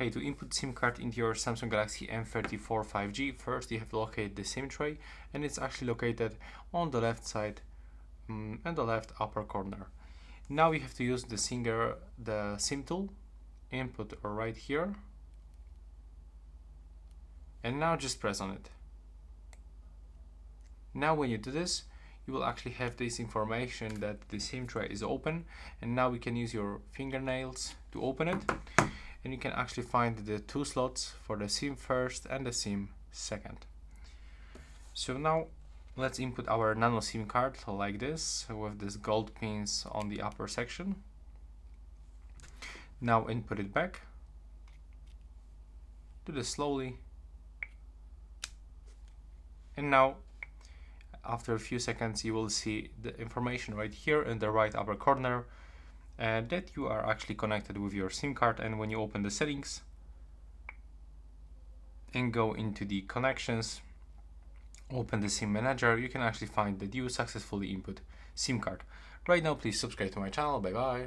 Okay, to input SIM card into your Samsung Galaxy M34 5G, first you have to locate the SIM tray, and it's actually located on the left side and the left upper corner. Now you have to use the SIM tool, input right here, and now just press on it. Now when you do this, you will actually have this information that the SIM tray is open, and now we can use your fingernails to open it, and you can actually find the two slots for the SIM first and the SIM second. So now let's input our nano SIM card like this, with this gold pins on the upper section. Now input it back. Do this slowly. And now after a few seconds you will see the information right here in the right upper corner that you are actually connected with your SIM card. And when you open the settings and go into the connections, open the SIM manager, you can actually find that you successfully input SIM card. Right now, please subscribe to my channel. Bye bye.